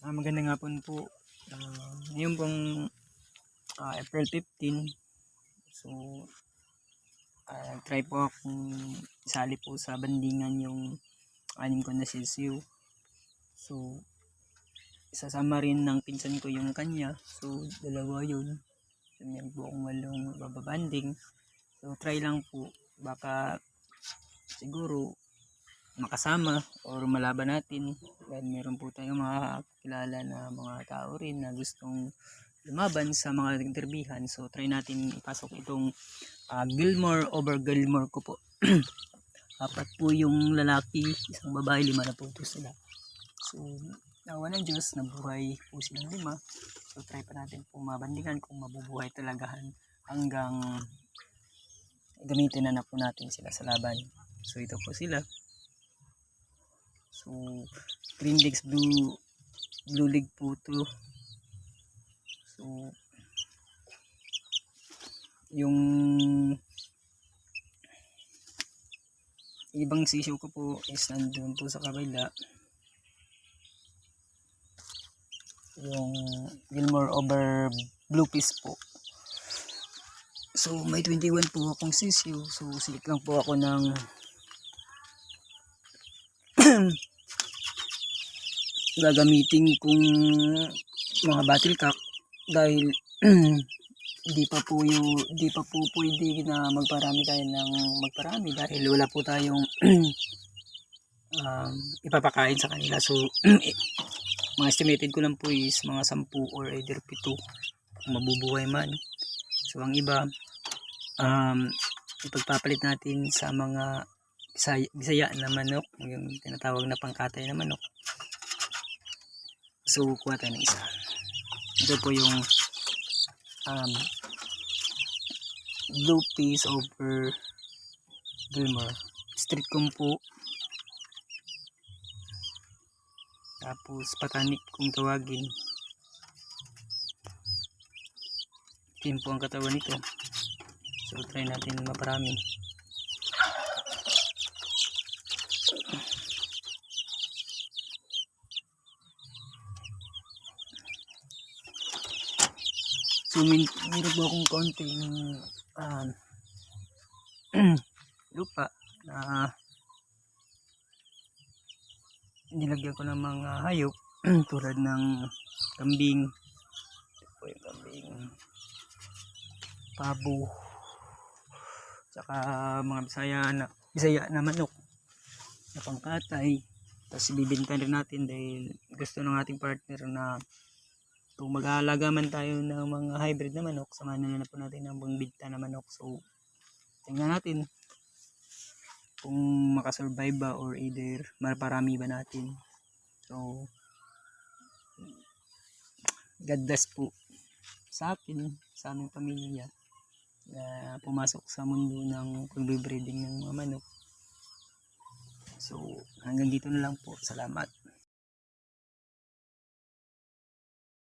Magandang hapon po. Ngayon pong April 15. So, try po akong isali po sa bandingan yung anim ko na sisiw. So, isasama rin ng pinsan ko yung kanya. So, dalawa yun. So, meron po akong walong bababanding. So, try lang po. Baka siguro makasama or malaban natin dahil meron po tayong mga kilala na mga tao rin na gustong lumaban sa mga interbihan. So try natin ipasok itong Gilmore over Gilmore ko po. Apat po yung lalaki, isang babae, 5 na po sila. So nawa ng Diyos, nabuhay po silang 5. So try pa natin po mabandingan kung mabubuhay talagahan hanggang gamitin na po natin sila sa laban. So ito po sila. So, green legs, blue leg po to. So, yung ibang sisiw ko po is nandun po sa kabila. Yung Gilmore over blue piece po. So, may 21 po akong sisiw. So, silik lang po ako ng gagamitin kong mga battlecock dahil di pa po pwede na magparami tayo ng magparami dahil wala po tayong ipapakain sa kanila. So mga estimated ko lang po is mga 10 or either 7 kung mabubuhay man. So ang iba ipagpapalit natin sa mga Bisaya na manok, yung tinatawag na pangkatay na manok. So kuha tayo ng isa. Ito po yung blue piece over Gilmore. Street comb po. Tapos patanik kung tawagin. Yan po ang katawan nito. So try natin maparami. So meron po akong konting lupa na nilagyan ko ng mga hayop tulad ng kambing. Ito po yung kambing, pabo, tsaka mga bisaya na manok na pangkatay. Tapos bibinta rin natin dahil gusto ng ating partner na kung mag-aalaga man tayo ng mga hybrid na manok, samahan na po natin ng pangbigta na manok. So tingnan natin kung makasurvive ba or either maparami ba natin. So God bless po sa akin, sa aming pamilya na pumasok sa mundo ng pagbe-breeding ng mga manok. So hanggang dito na lang po. Salamat.